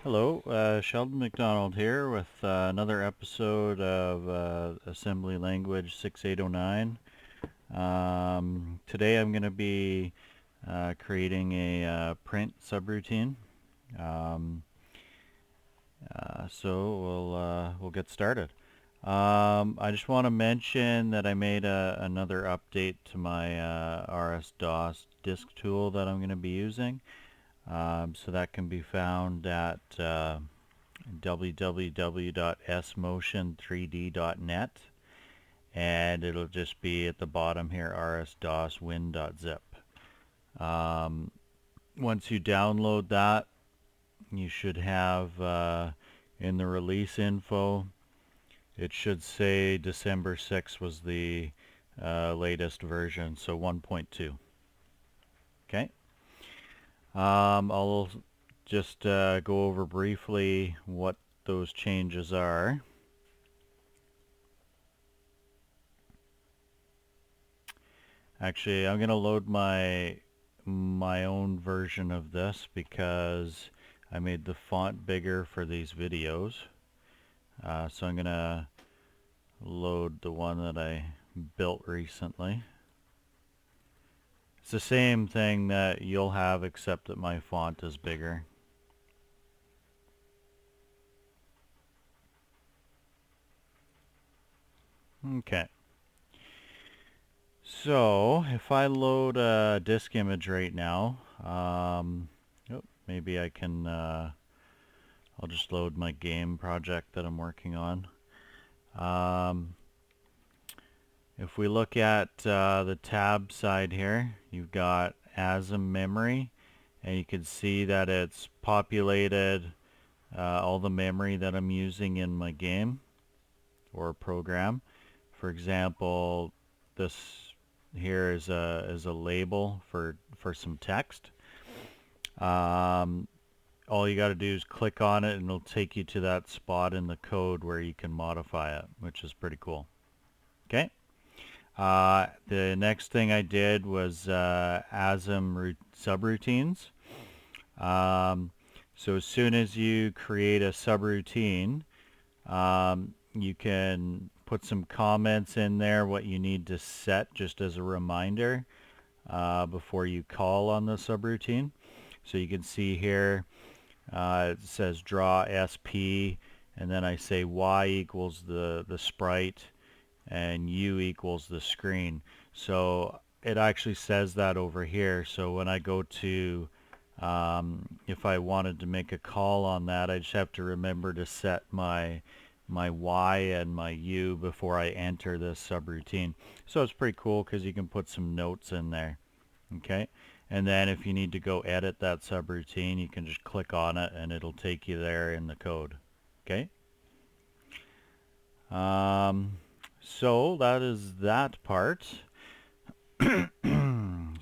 Hello, Sheldon McDonald here with another episode of Assembly Language 6809. Today I'm going to be creating a print subroutine. Um, so we'll get started. I just want to mention that I made another update to my RS-DOS disk tool that I'm going to be using. So that can be found at www.smotion3d.net, and it'll just be at the bottom here, rs-dos win.zip. Once you download that, you should have in the release info, it should say December 6th was the latest version, so 1.2. Okay. I'll just go over briefly what those changes are. Actually, I'm going to load my own version of this because I made the font bigger for these videos. So I'm going to load the one that I built recently. It's the same thing that you'll have, except that my font is bigger. Okay. So if I load a disk image right now, maybe I can, I'll just load my game project that I'm working on. If we look at the tab side here, you've got ASM memory, and you can see that it's populated all the memory that I'm using in my game or program. For example, this here is a label for some text. All you got to do is click on it and it'll take you to that spot in the code where you can modify it, which is pretty cool. Okay. The next thing I did was ASM subroutines. So as soon as you create a subroutine, you can put some comments in there, what you need to set just as a reminder before you call on the subroutine. So you can see here it says draw SP, and then I say Y equals the sprite and U equals the screen. So it actually says that over here. So when I go to if I wanted to make a call on that, I just have to remember to set my Y and my U before I enter this subroutine. So it's pretty cool because you can put some notes in there. Okay, and then if you need to go edit that subroutine, you can just click on it and it'll take you there in the code. Okay. So that is that part.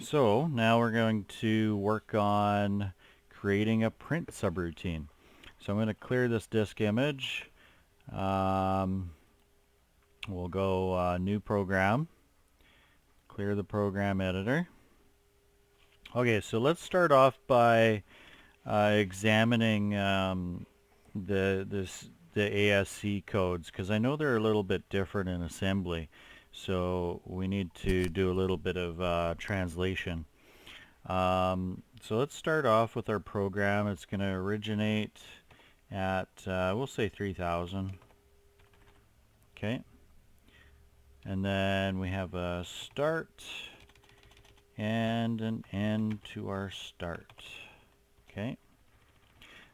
So now we're going to work on creating a print subroutine. So I'm going to clear this disk image. We'll go new program, clear the program editor. Okay, so let's start off by examining the ASC codes, because I know they're a little bit different in assembly. So we need to do a little bit of translation. So let's start off with our program. It's going to originate at, we'll say 3000. Okay. And then we have a start and an end to our start. Okay.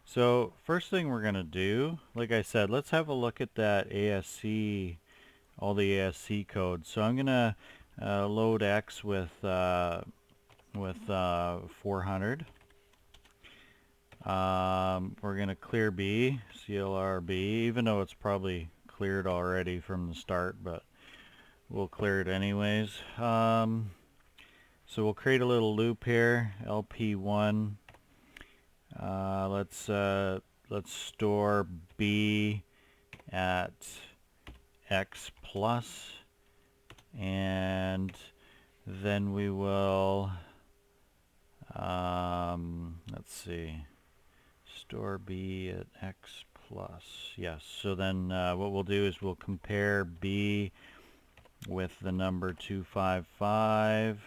So first thing we're going to do, like I said, let's have a look at that ASC, all the ASC codes. So I'm going to load X with 400. We're going to clear B, CLRB, even though it's probably cleared already from the start, but we'll clear it anyways. So we'll create a little loop here, LP1. Let's store B at X plus, and then we will let's see, store b at x plus. Yes, so then what we'll do is we'll compare b with the number 255,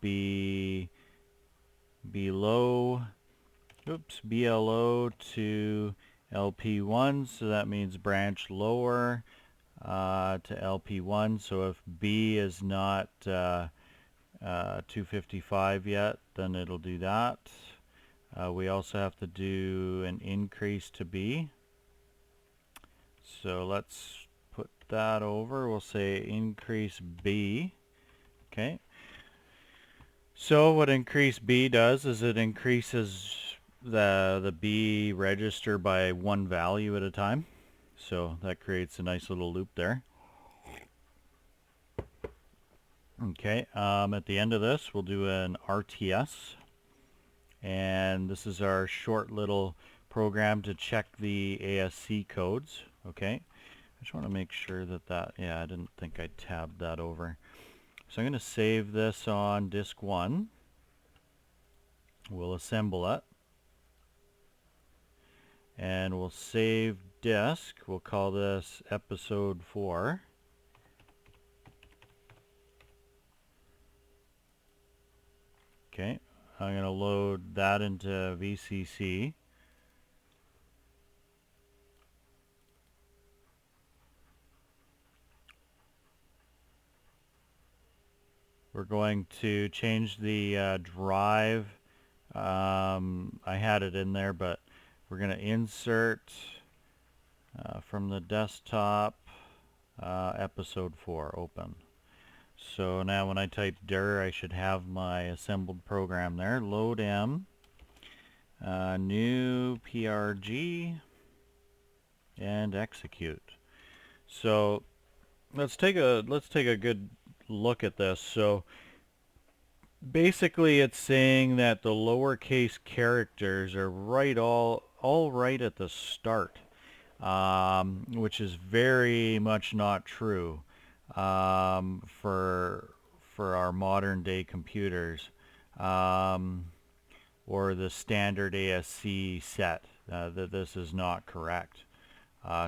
b below, BLO to LP1, so that means branch lower to LP1. So if B is not 255 yet, then it'll do that. We also have to do an increase to B. So let's put that over. We'll say increase B. Okay. So what increase B does is it increases the B register by one value at a time. So that creates a nice little loop there. Okay, at the end of this we'll do an RTS, and this is our short little program to check the ASC codes. Okay, I just want to make sure that yeah, I didn't think I tabbed that over. So I'm going to save this on disk 1. We'll assemble it. And we'll save disk. We'll call this episode 4. Okay, I'm going to load that into VCC. We're going to change the drive. I had it in there, but we're going to insert from the desktop episode 4 open. So now when I type dir, I should have my assembled program there. Load M, new PRG, and execute. So let's take a good look at this. So basically it's saying that the lowercase characters are all right at the start, which is very much not true for our modern day computers, or the standard ASC set. That this is not correct.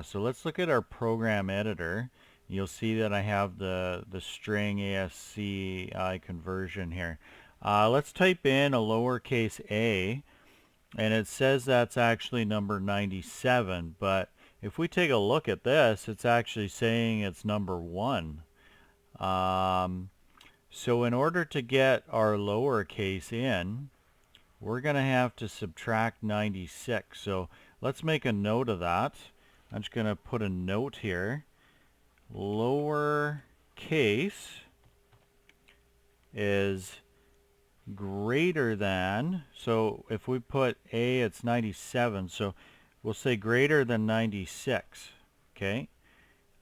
So let's look at our program editor. You'll see that I have the string ASCII conversion here. Let's type in a lowercase a, and it says that's actually number 97, but if we take a look at this, it's actually saying it's number 1. So in order to get our lowercase in, we're going to have to subtract 96. So let's make a note of that. I'm just going to put a note here. Lower case is greater than, so if we put A, it's 97, so we'll say greater than 96. Okay,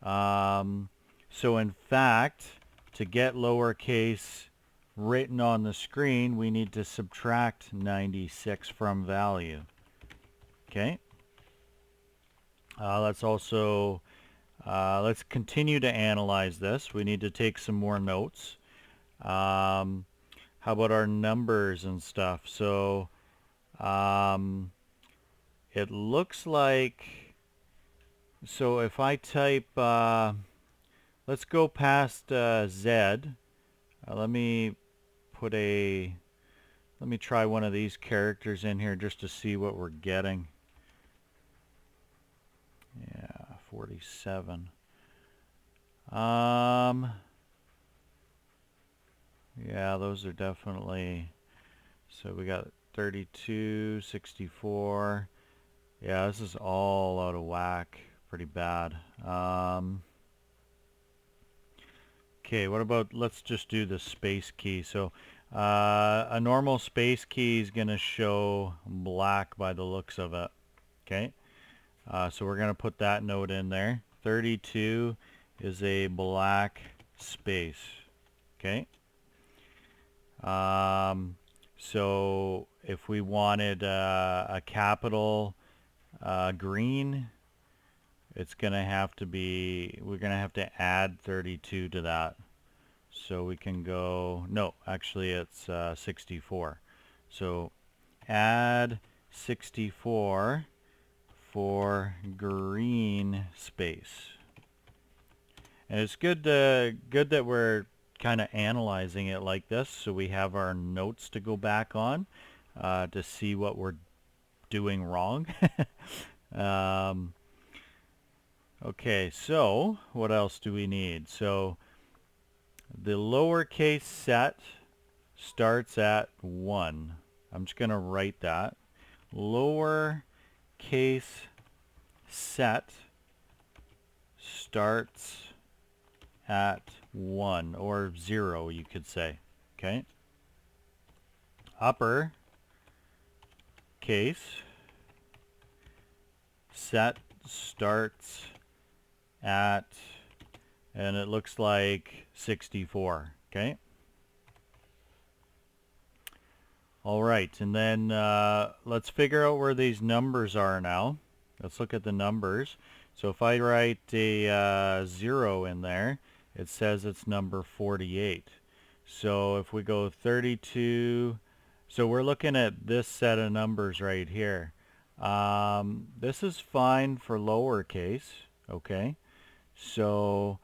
so in fact, to get lowercase written on the screen, we need to subtract 96 from value. Okay, let's also let's continue to analyze this. We need to take some more notes. How about our numbers and stuff? So it looks like, so if I type, let's go past Z. Let me try one of these characters in here just to see what we're getting. Yeah, 47. Yeah, those are definitely, so we got 32, 64. Yeah, this is all out of whack. Pretty bad. Okay, what about, let's just do the space key. So a normal space key is going to show black by the looks of it. Okay, so we're going to put that note in there. 32 is a black space. Okay. So if we wanted a capital green, it's going to have to be, we're going to have to add 32 to that. So we can go, no, actually it's 64. So add 64 for green space. And it's good that we're kind of analyzing it like this, so we have our notes to go back on to see what we're doing wrong. Okay, so what else do we need? So the lowercase set starts at 1. I'm just going to write that. Lowercase set starts at 1, or 0, you could say. Okay. Upper case set starts at, and it looks like 64. Okay. All right, and then let's figure out where these numbers are now. Let's look at the numbers. So if I write a 0 in there, it says it's number 48. So if we go 32, so we're looking at this set of numbers right here. This is fine for lowercase, okay? So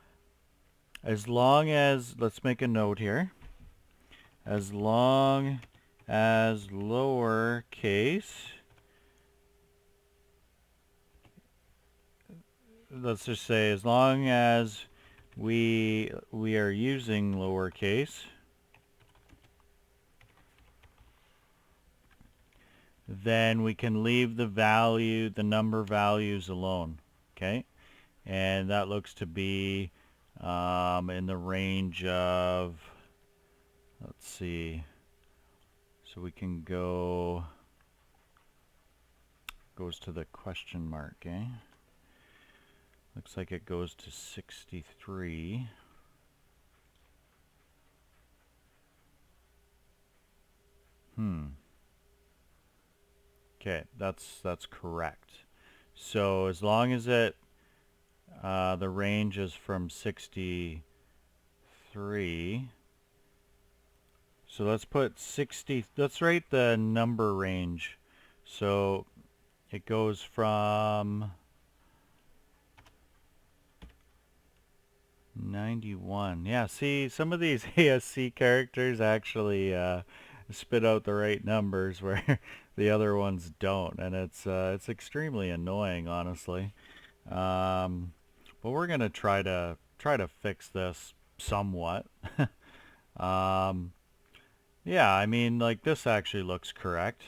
as long as, let's make a note here, as long as lowercase, let's just say as long as we are using lowercase, then we can leave the number values alone. Okay, and that looks to be in the range of, let's see, so we can goes to the question mark, eh? Looks like it goes to 63. Okay, that's correct. So as long as it the range is from 63. So let's put 60. Let's write the number range. So it goes from 91. Yeah, see, some of these ASC characters actually spit out the right numbers where the other ones don't, and it's extremely annoying, honestly. But we're gonna try to fix this somewhat. Yeah, I mean, like, this actually looks correct.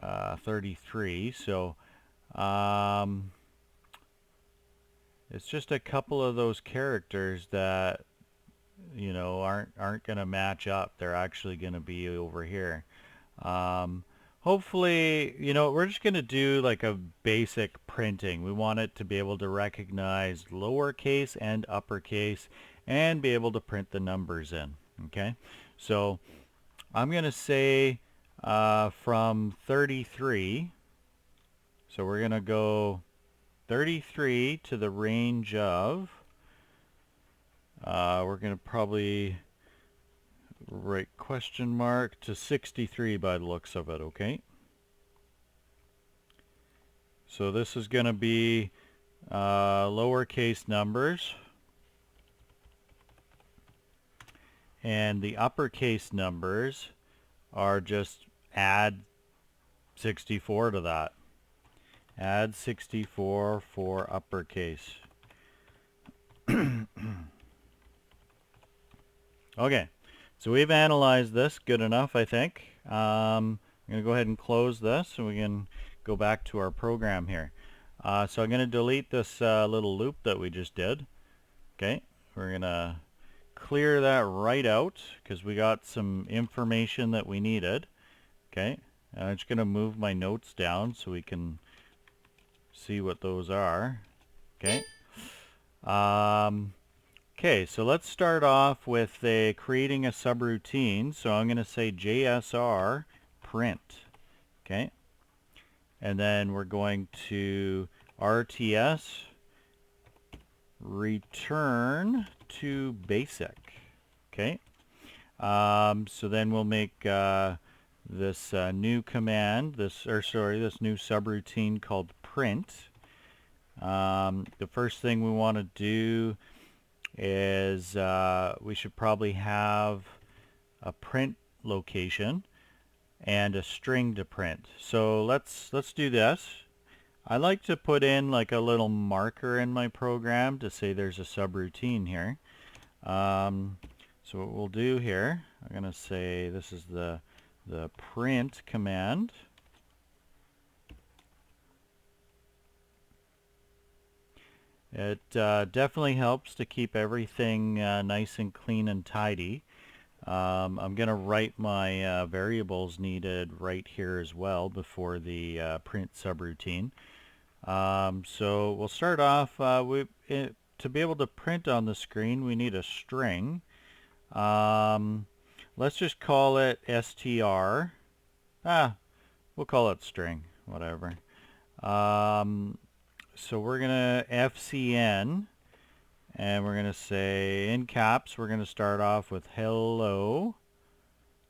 33. So it's just a couple of those characters that, you know, aren't going to match up. They're actually going to be over here. Hopefully, you know, we're just going to do like a basic printing. We want it to be able to recognize lowercase and uppercase and be able to print the numbers in. Okay, so I'm going to say from 33. So we're going to go 33 to the range of, we're going to probably write question mark to 63 by the looks of it, okay? So this is going to be lowercase numbers, and the uppercase numbers are just add 64 to that. Add 64 for uppercase. Okay, so we've analyzed this good enough, I think. I'm going to go ahead and close this and we can go back to our program here. So I'm going to delete this little loop that we just did. Okay, we're going to clear that right out because we got some information that we needed. Okay, and I'm just going to move my notes down so we can see what those are. Okay. Okay, so let's start off with creating a subroutine. So I'm going to say JSR print. Okay. And then we're going to RTS return to basic. Okay. So then we'll make this new command, this new subroutine called print. The first thing we want to do is we should probably have a print location and a string to print. So let's do this. I like to put in like a little marker in my program to say there's a subroutine here. So what we'll do here, I'm going to say this is the print command. It definitely helps to keep everything nice and clean and tidy. I'm going to write my variables needed right here as well before the print subroutine. So we'll start off, to be able to print on the screen, we need a string. Let's just call it str. We'll call it string, whatever. So we're going to FCN, and we're going to say in caps, we're going to start off with hello.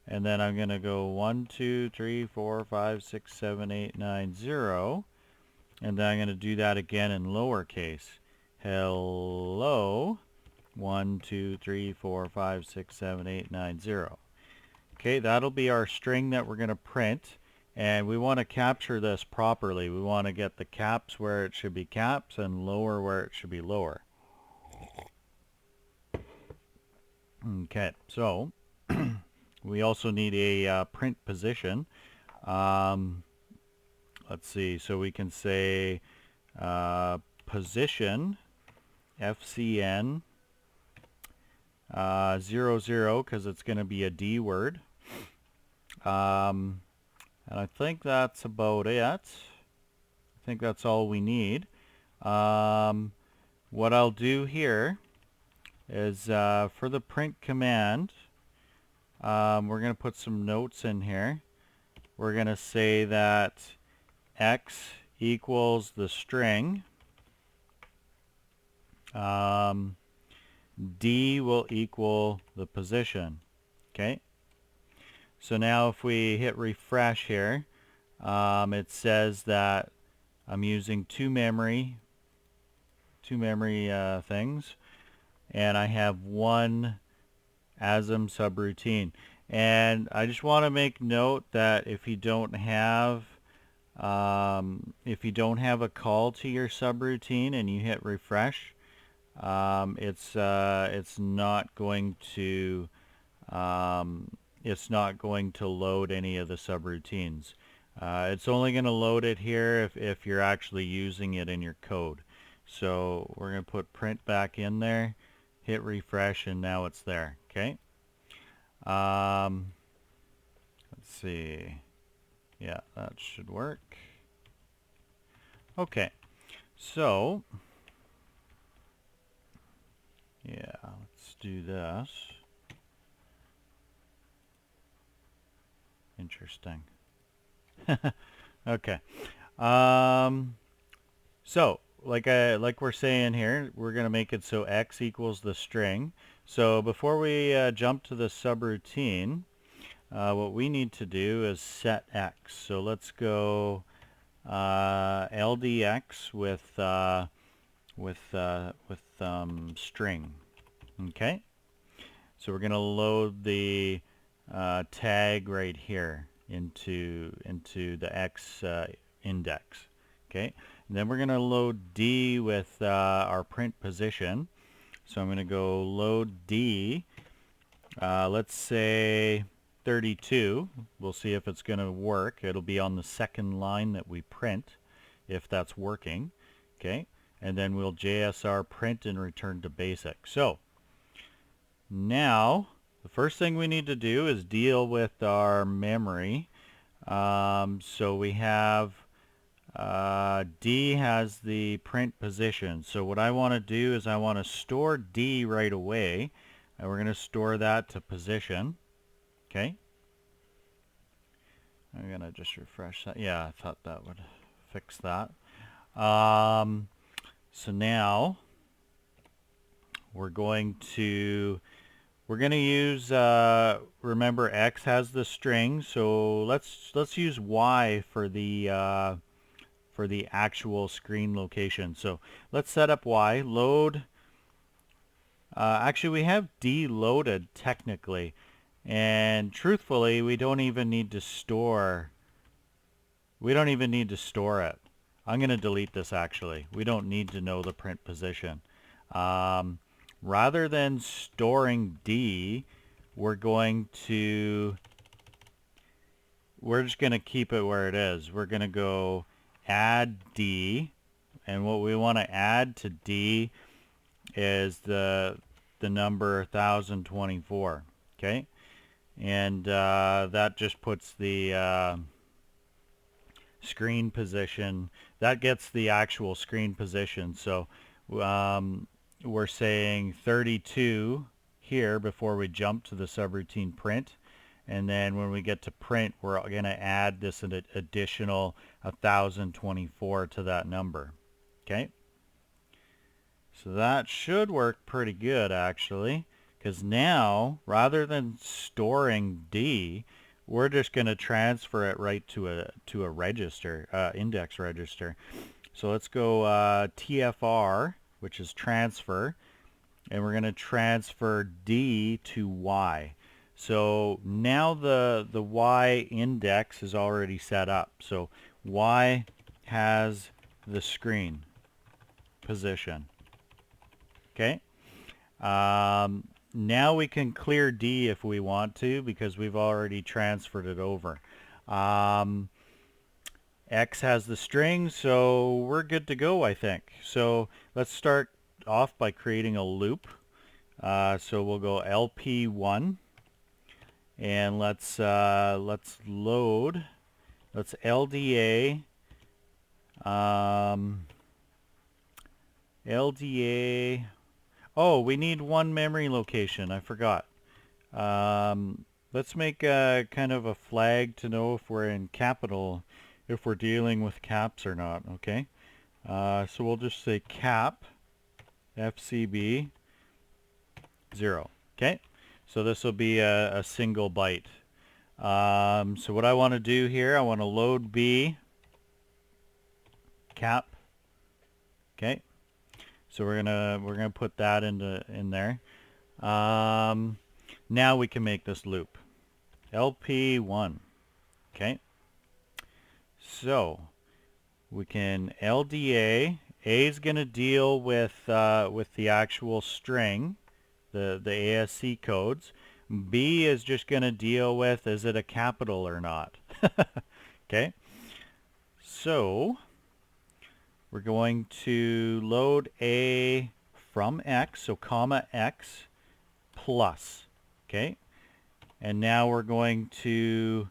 And then I'm going to go 1, 2, 3, 4, 5, 6, 7, 8, 9, 0. And then I'm going to do that again in lowercase. Hello. 1, 2, 3, 4, 5, 6, 7, 8, 9, 0. Okay, that'll be our string that we're going to print. And we want to capture this properly. We want to get the caps where it should be caps and lower where it should be lower. Okay, so we also need a print position. Let's see, so we can say position FCN 0, 0, because it's going to be a D word. And I think that's about it. I think that's all we need. What I'll do here is for the print command, we're going to put some notes in here. We're going to say that x equals the string. D will equal the position. Okay. So now if we hit refresh here, it says that I'm using two memory things, and I have one ASM subroutine. And I just want to make note that if you don't have a call to your subroutine and you hit refresh, it's not going to load any of the subroutines. It's only going to load it here if you're actually using it in your code. So we're going to put print back in there, hit refresh, and now it's there. Okay. Let's see. Yeah, that should work. Okay. So, yeah, let's do this. Interesting. Okay. So like we're saying here, we're going to make it so x equals the string. So before we jump to the subroutine, what we need to do is set x. So let's go ldx with string. Okay. So we're going to load the tag right here into the x index. Okay, and then we're going to load D with our print position. So I'm going to go load D. Let's say 32. We'll see if it's going to work. It'll be on the second line that we print, if that's working. Okay, and then we'll JSR print and return to basic. So now the first thing we need to do is deal with our memory. So we have D has the print position. So what I want to do is I want to store D right away, and we're going to store that to position. Okay. I'm going to just refresh that. Yeah, I thought that would fix that. So now we're going to we're going to use, remember X has the string, so let's use Y for the actual screen location. So let's set up Y, load, actually we have D loaded technically, and truthfully we don't even need to store it. I'm going to delete this actually. We don't need to know the print position. Rather than storing D, we're just going to keep it where it is. We're going to go add D, and what we want to add to D is the number 1024. Okay, and that just puts the screen position. That gets the actual screen position. So we're saying 32 here before we jump to the subroutine print, and then when we get to print we're going to add this additional 1024 to that number. Okay, so that should work pretty good actually, because now rather than storing D, we're just going to transfer it right to a register, index register. So let's go TFR, which is transfer, and we're going to transfer D to Y. So now the Y index is already set up. So Y has the screen position. Okay. Now we can clear D if we want to, because we've already transferred it over. X has the string, so we're good to go, I think. So let's start off by creating a loop. So we'll go LP1, and let's load. Let's LDA. LDA. Oh, we need one memory location. I forgot. Let's make a kind of a flag to know if we're in capital, if we're dealing with caps or not. Okay. So we'll just say cap FCB 0. Okay. So this will be a single byte. So what I want to do here, I want to load B cap. Okay. So we're gonna put that in there. Now we can make this loop. LP1. Okay. So we can LDA. A is gonna deal with the actual string, the ASC codes. B is just gonna deal with, is it a capital or not? Okay. So we're going to load A from X, so comma X plus. Okay. And now we're going to,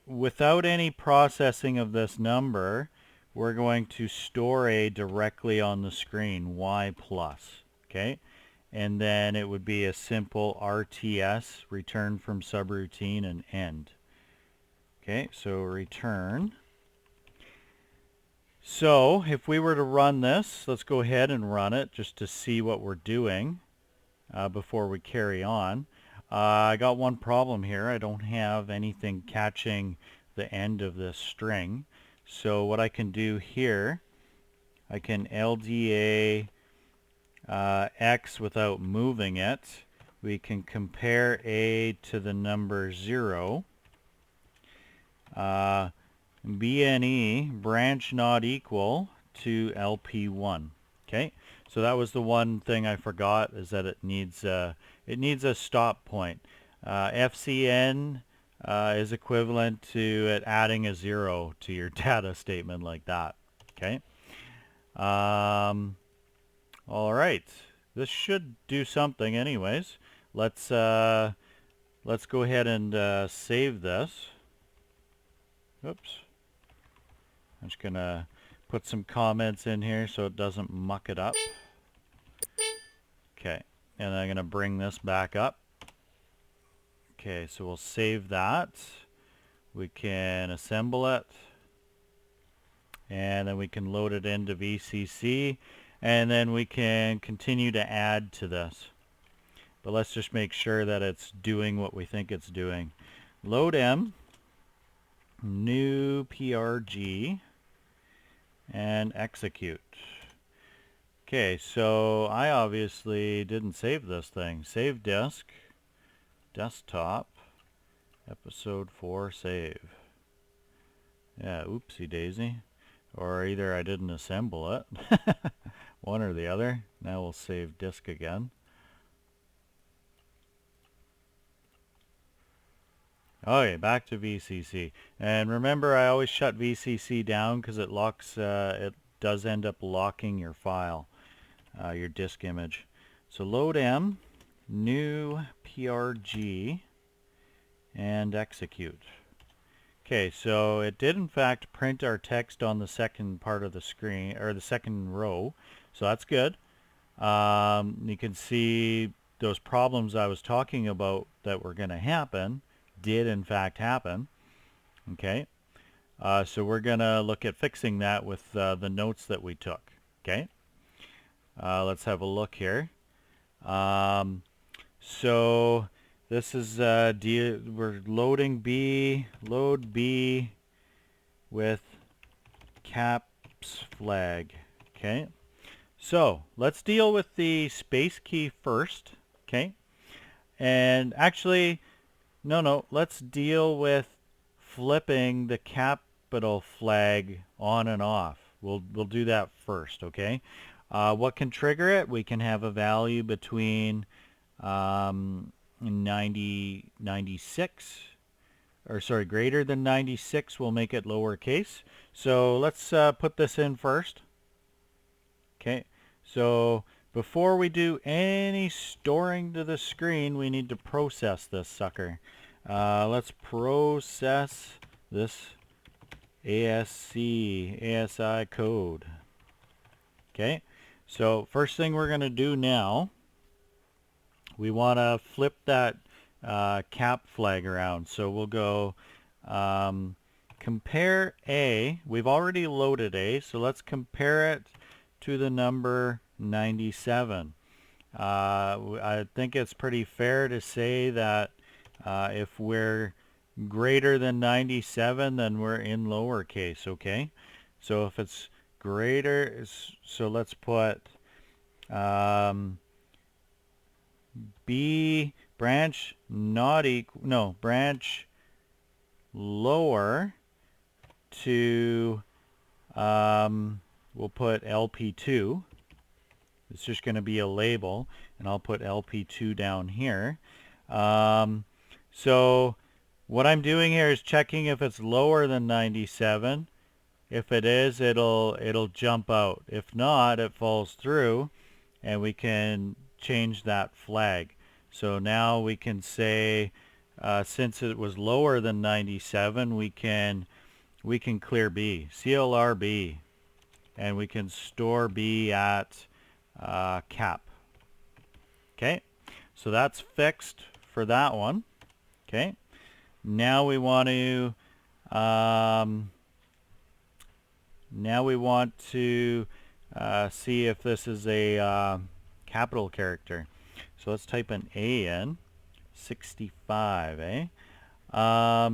without any processing of this number, we're going to store A directly on the screen, Y plus. Okay. And then it would be a simple RTS, return from subroutine, and end. Okay, so return. So if we were to run this, let's go ahead and run it just to see what we're doing before we carry on. I got one problem here. I don't have anything catching the end of this string. So what I can do here, I can LDA X without moving it. We can compare A to the number 0. BNE, branch not equal to LP1. Okay, so that was the one thing I forgot, is that it needs a stop point. FCN is equivalent to it adding a 0 to your data statement like that. Okay. All right, this should do something anyways. Let's go ahead and save this. Oops. I'm just gonna put some comments in here so it doesn't muck it up. Okay, and I'm gonna bring this back up. Okay, so we'll save that. We can assemble it, and then we can load it into VCC, and then we can continue to add to this. but let's just make sure that it's doing what we think it's doing. Load M, new PRG, and execute. Okay, so I obviously didn't save this thing. Save disk, desktop, episode 4 save. Yeah, oopsie daisy. Or either I didn't assemble it, one or the other. Now we'll save disk again. Okay, back to VCC. And remember, I always shut VCC down because it locks, it does end up locking your file, your disk image. So load M, new PRG, and execute. Okay, so it did in fact print our text on the second part of the screen, or the second row, so that's good. You can see those problems I was talking about that were going to happen did in fact happen. Okay, so we're going to look at fixing that with the notes that we took. Okay, let's have a look here. So this is we're loading B, load B with caps flag. Okay, so let's deal with the space key first. Okay, and actually, no, let's deal with flipping the capital flag on and off. We'll do that first. Okay, what can trigger it? We can have a value between 96, or sorry, greater than 96 will make it lowercase. So let's put this in first. Okay, so before we do any storing to the screen, we need to process this sucker. Let's process this ASI code. Okay, so first thing we're going to do now, we want to flip that cap flag around. So we'll go compare A. We've already loaded A, so let's compare it to the number 97. I think it's pretty fair to say that if we're greater than 97, then we're in lowercase, okay? So if it's greater, so let's put B branch not equal, no, branch lower to, we'll put LP2. It's just going to be a label, and I'll put LP2 down here. So what I'm doing here is checking if it's lower than 97. If it is, it'll jump out. If not, it falls through, and we can change that flag. So now we can say, since it was lower than 97, we can clear B, CLR B, and we can store B at cap. Okay, so that's fixed for that one. Okay, now we want to see if this is a capital character. So let's type an A in, 65, eh?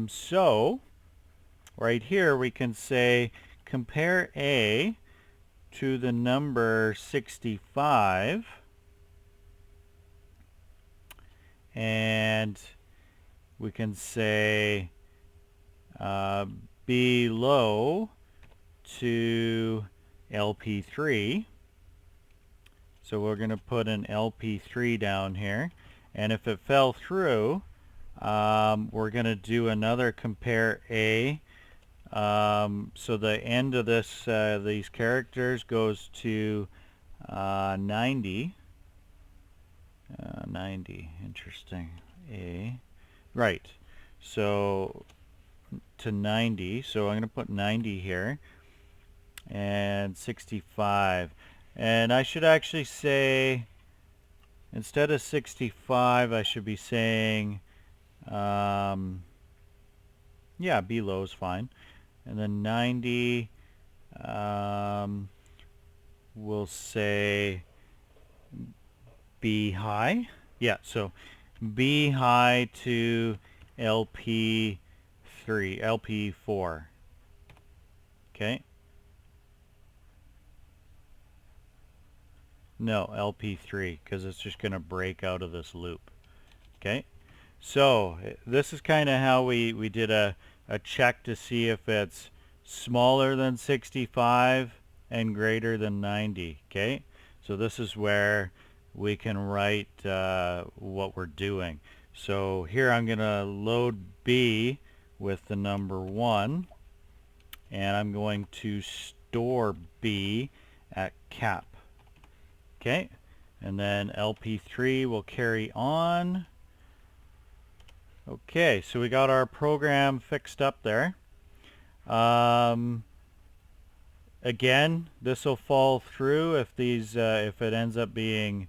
So right here we can say compare A to the number 65, and we can say below to LP3. So we're going to put an LP3 down here, and if it fell through, we're going to do another compare A. So the end of this, these characters goes to 90. 90, interesting. A, right. So to 90. So I'm going to put 90 here, and 65. And I should actually say, instead of 65, I should be saying, yeah, below is fine. And then 90, we'll say B high. Yeah, so B high to LP3, LP4. Okay? No, LP3, because it's just going to break out of this loop. Okay? So this is kind of how we did a check to see if it's smaller than 65 and greater than 90. Okay? So this is where we can write what we're doing. So here I'm going to load B with the number 1, and I'm going to store B at cap. Okay? And then LP3 will carry on. Okay, so we got our program fixed up there. Again, this will fall through if if it ends up being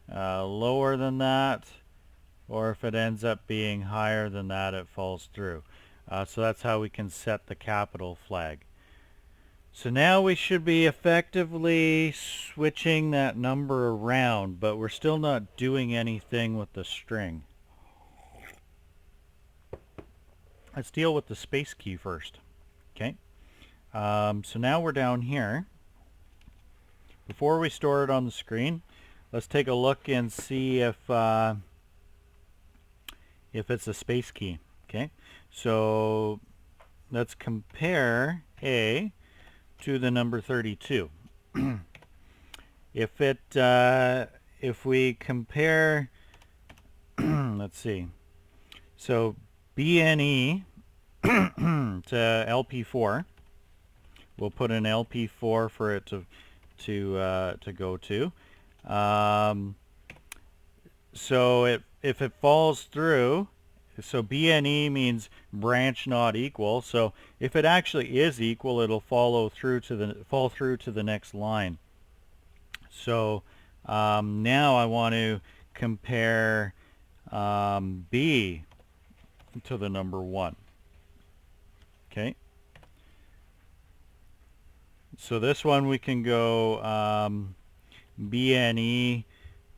lower than that, or if it ends up being higher than that, it falls through. So that's how we can set the capital flag. So now we should be effectively switching that number around, but we're still not doing anything with the string. Let's deal with the space key first. Okay. So now we're down here. Before we store it on the screen, let's take a look and see if it's a space key. Okay. So let's compare A to the number 32. If we compare, let's see. So BNE to LP4, we'll put an LP4 for it to go to. So if it falls through, so BNE means branch not equal. So if it actually is equal, it'll fall through to the next line. So now I want to compare B to the number 1. Okay. So this one we can go BNE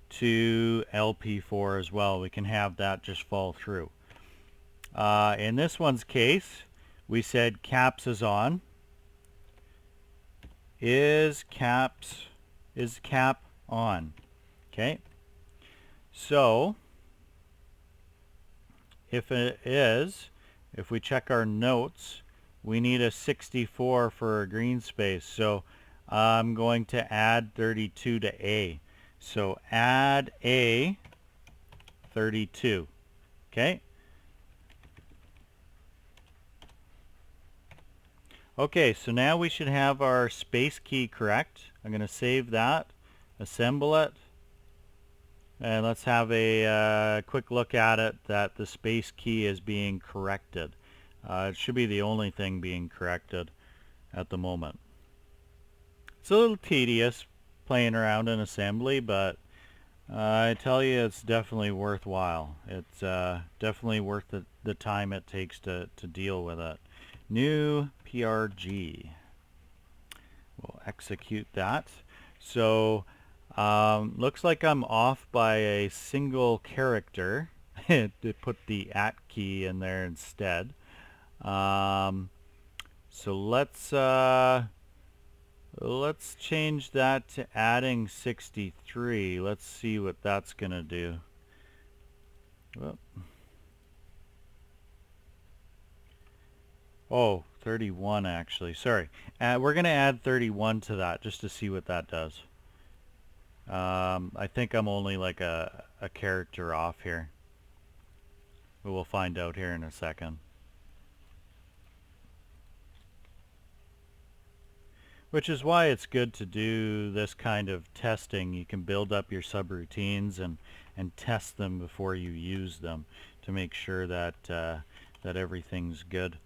to LP4 as well. We can have that just fall through. In this one's case, we said caps is on. Is cap on? Okay. So if it is, if we check our notes, we need a 64 for a green space. So I'm going to add 32 to A. So add A 32. Okay. Okay, so now we should have our space key correct. I'm going to save that, assemble it, and let's have a quick look at it that the space key is being corrected. It should be the only thing being corrected at the moment. It's a little tedious playing around in assembly, but I tell you, it's definitely worthwhile. It's definitely worth the time it takes to deal with it. New PRG. We'll execute that. So looks like I'm off by a single character. To put the @ key in there instead. So let's change that to adding 63. Let's see what that's gonna do. Whoop. Oh, 31 actually. Sorry. We're going to add 31 to that just to see what that does. I think I'm only like a character off here. But we'll find out here in a second. Which is why it's good to do this kind of testing. You can build up your subroutines and test them before you use them to make sure that that everything's good.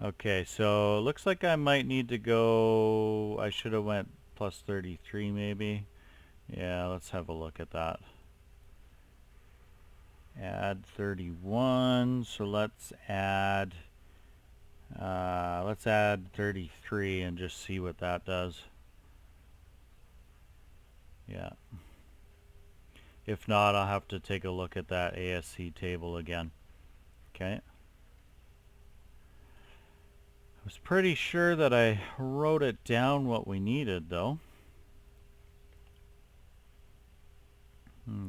Okay, so it looks like I might need to go, I should have went plus 33 maybe. Yeah, let's have a look at that. Add 31, so let's add Let's add 33 and just see what that does. Yeah. If not, I'll have to take a look at that ASC table again. Okay. I was pretty sure that I wrote it down what we needed though.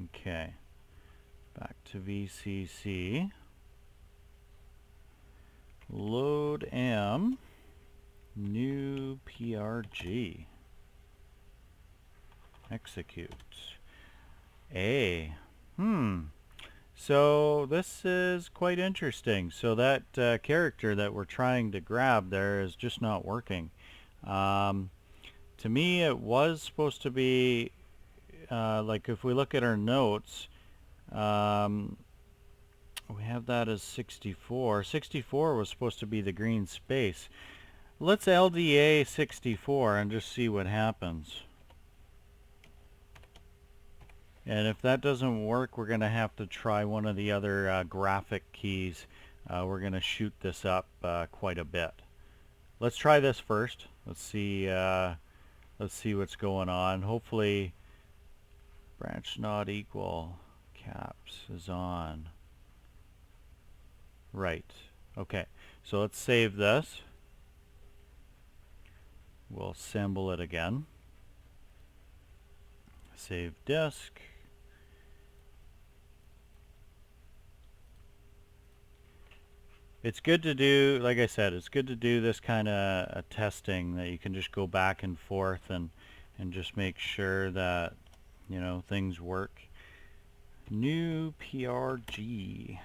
Okay. Back to VCC. Load M. New PRG. Execute. A. So this is quite interesting. So that character that we're trying to grab there is just not working. To me, it was supposed to be, like if we look at our notes, we have that as 64. 64 was supposed to be the green space. Let's LDA 64 and just see what happens. And if that doesn't work, we're going to have to try one of the other graphic keys. We're going to shoot this up quite a bit. Let's try this first. Let's see what's going on. Hopefully branch not equal caps is on. Right. Okay. So let's save this. We'll assemble it again. Save disk. It's good to do, like I said, it's good to do this kind of testing that you can just go back and forth and just make sure that, you know, things work. New PRG.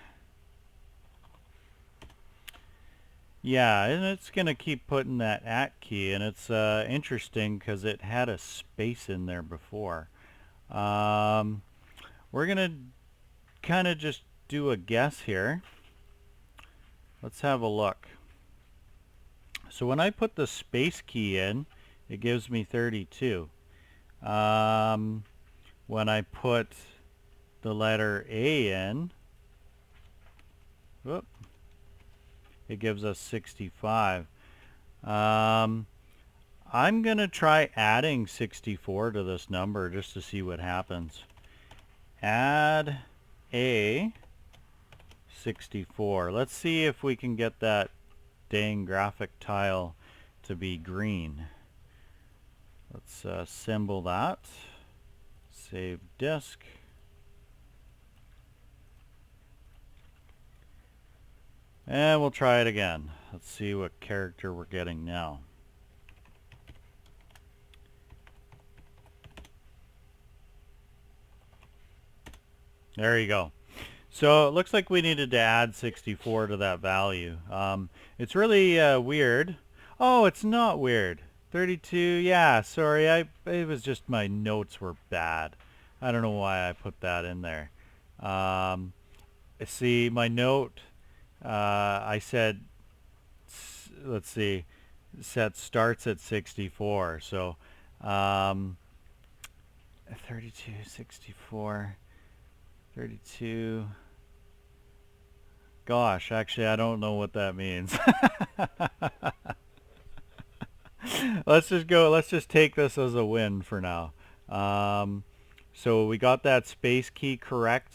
Yeah, and it's going to keep putting that @ key, and it's interesting because it had a space in there before. We're going to kind of just do a guess here. Let's have a look. So when I put the space key in, it gives me 32. When I put the letter A in, whoop, it gives us 65. I'm going to try adding 64 to this number just to see what happens. Add A 64. Let's see if we can get that dang graphic tile to be green. Let's assemble that. Save disk. And we'll try it again. Let's see what character we're getting now. There you go. So it looks like we needed to add 64 to that value. It's really weird. Oh, it's not weird. 32, yeah, sorry, it was just my notes were bad. I don't know why I put that in there. See, my note, I said, let's see, set starts at 64. So 32, 64, 32. Gosh, actually, I don't know what that means. Let's just take this as a win for now. So we got that space key correct.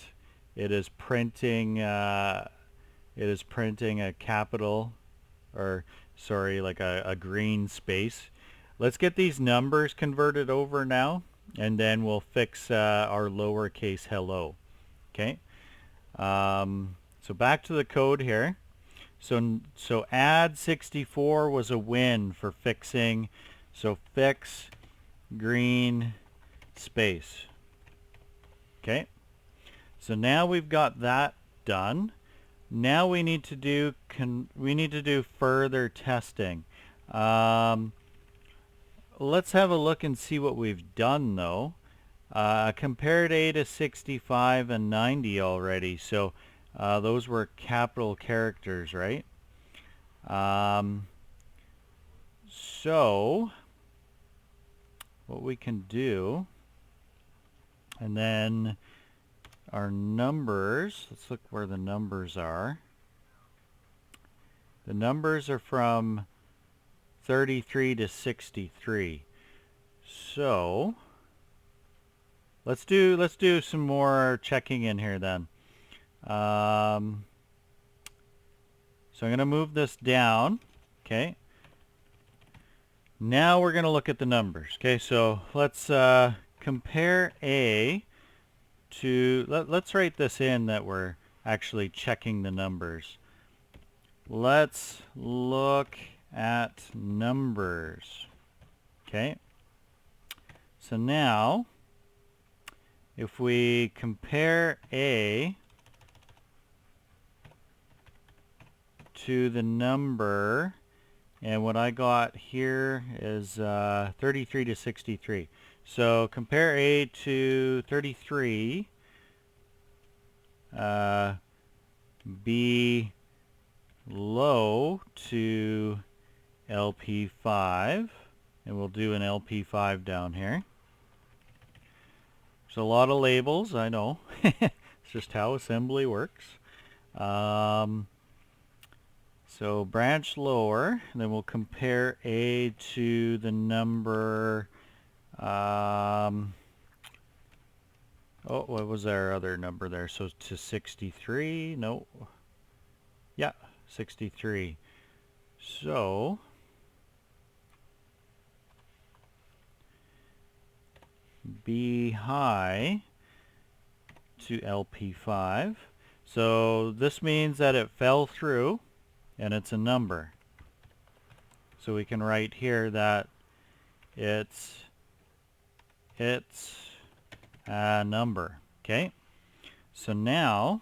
It is printing a capital, or sorry, like a green space. Let's get these numbers converted over now, and then we'll fix our lowercase hello. Okay. So back to the code here. So add 64 was a win for fixing. So fix green space. Okay. So now we've got that done. Now we need to do further testing. Let's have a look and see what we've done though. Compared A to 65 and 90 already. So those were capital characters, right? So what we can do, and then our numbers, let's look where the numbers are. The numbers are from 33 to 63. So let's do some more checking in here then. So I'm going to move this down. Okay. Now we're going to look at the numbers. Okay, so let's compare A to, let's write this in that we're actually checking the numbers. Let's look at numbers. Okay. So now, if we compare A to the number, and what I got here is 33 to 63. So compare A to 33, B low to LP5, and we'll do an LP5 down here. There's a lot of labels, I know. It's just how assembly works. So branch lower, and then we'll compare A to the number, oh, what was our other number there? So to 63, no, yeah, 63. So B high to LP5. So this means that it fell through and it's a number. So we can write here that it's a number. Okay. So now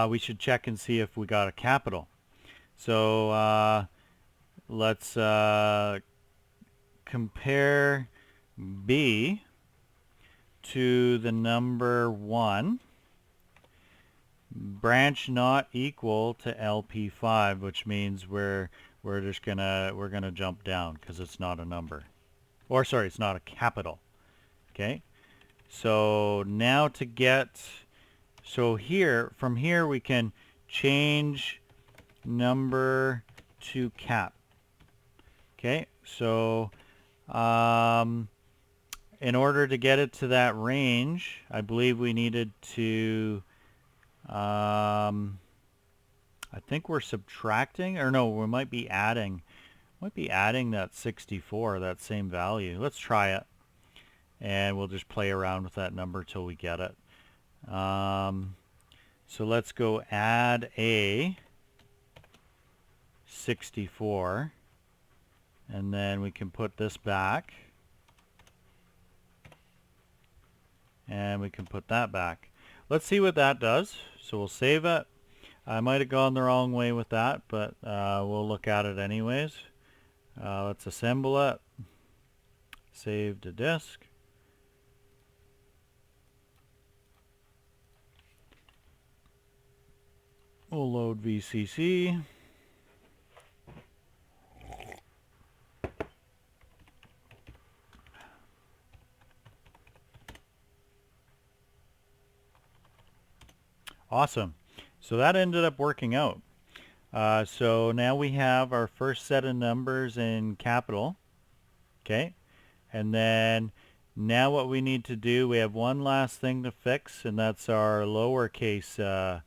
we should check and see if we got a capital. So let's compare B to the number 1. Branch not equal to LP5, which means we're gonna jump down because it's not a number. Or sorry, it's not a capital. Okay. So now to get, so here, from here we can change number to cap. Okay, so in order to get it to that range, I believe we needed to, I think we're subtracting, or no, we might be adding that 64, that same value. Let's try it, and we'll just play around with that number till we get it. So let's go add a 64, and then we can put this back, and we can put that back. Let's see what that does. So we'll save it. I might have gone the wrong way with that, but we'll look at it anyways. Let's assemble it. Save to disk. We'll load VCC. Awesome. So that ended up working out. So now we have our first set of numbers in capital. Okay. And then now what we need to do, we have one last thing to fix, and that's our lowercase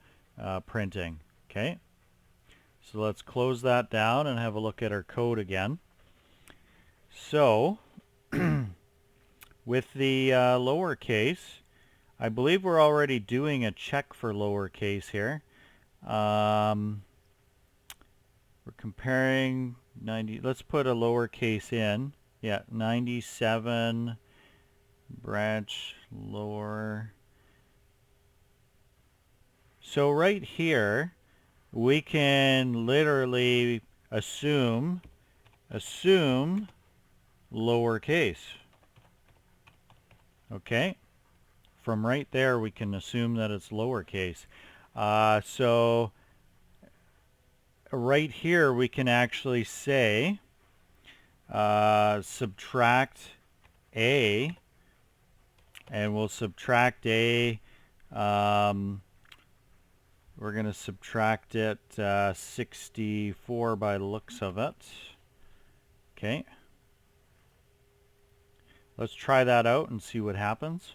printing. Okay. So let's close that down and have a look at our code again. So with the lowercase, I believe we're already doing a check for lowercase here. We're comparing 90. Let's put a lowercase in. Yeah, 97 branch lower. So right here, we can literally assume lowercase. Okay. From right there, we can assume that it's lowercase. So right here, we can actually say subtract a, and we'll subtract a we're going to subtract it 64 by the looks of it. Okay. Let's try that out and see what happens.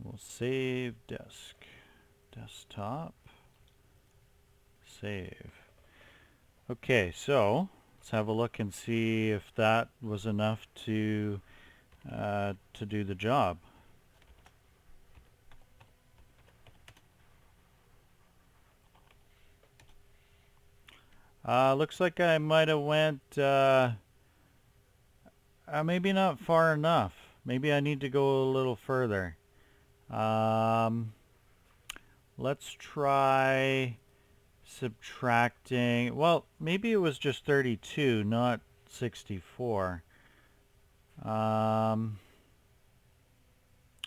We'll save disk, desktop, save. Okay, so let's have a look and see if that was enough to do the job. Looks like I might have went maybe not far enough. Maybe I need to go a little further. Let's try subtracting. Well, maybe it was just 32, not 64. Where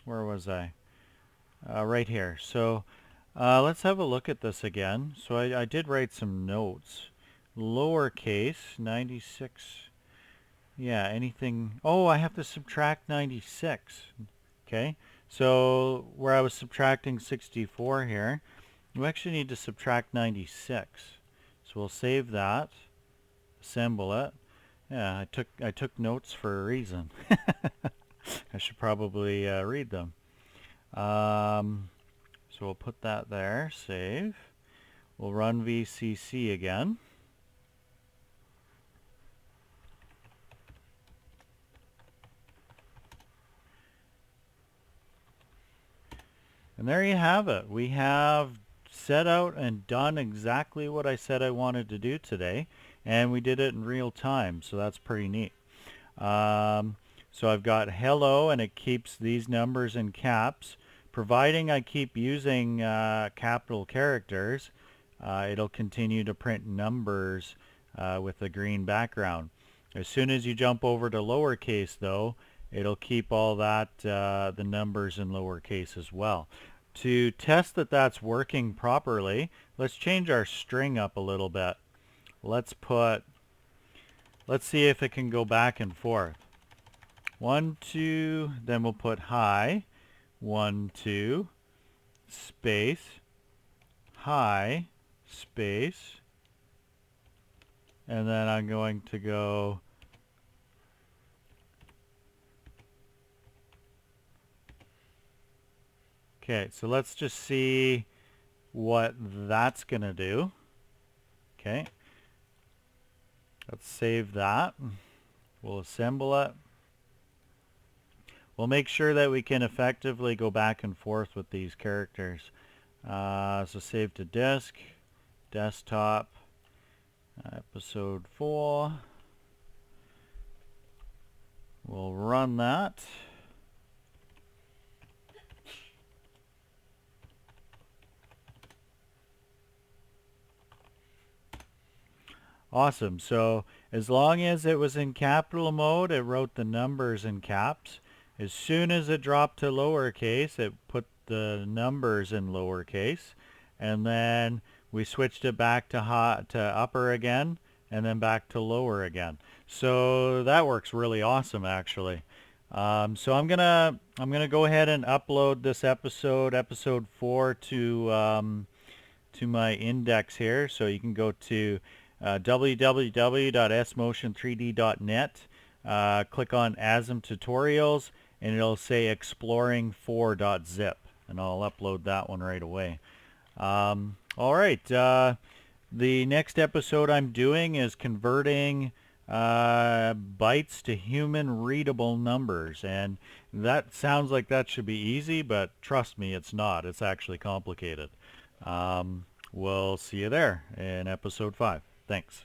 was I? Right here. So let's have a look at this again. So I did write some notes. Lowercase 96. Yeah, anything. Oh, I have to subtract 96. Okay. So where I was subtracting 64 here, we actually need to subtract 96. So we'll save that, assemble it. Yeah, I took notes for a reason. I should probably read them. So we'll put that there, save. We'll run VCC again. And there you have it. We have set out and done exactly what I said I wanted to do today, and we did it in real time, so that's pretty neat. So I've got hello, and it keeps these numbers in caps. Providing I keep using capital characters, it'll continue to print numbers with a green background. As soon as you jump over to lowercase, though, it'll keep all that, the numbers in lowercase as well. To test that that's working properly, let's change our string up a little bit. Let's see if it can go back and forth. 1, 2, then we'll put hi. 1, 2, space, hi, space, and then I'm going to go okay, so let's just see what that's going to do. Okay. Let's save that. We'll assemble it. We'll make sure that we can effectively go back and forth with these characters. So save to disk, desktop, episode 4. We'll run that. Awesome. So as long as it was in capital mode, it wrote the numbers in caps. As soon as it dropped to lowercase, it put the numbers in lowercase. And then we switched it back to upper again, and then back to lower again. So that works really awesome, actually. So I'm gonna go ahead and upload this episode 4, to my index here. So you can go to www.smotion3d.net, click on ASM tutorials, and it'll say exploring4.zip, and I'll upload that one right away. All right, the next episode I'm doing is converting bytes to human readable numbers, and that sounds like that should be easy, but trust me, it's not. It's actually complicated. We'll see you there in episode 5. Thanks.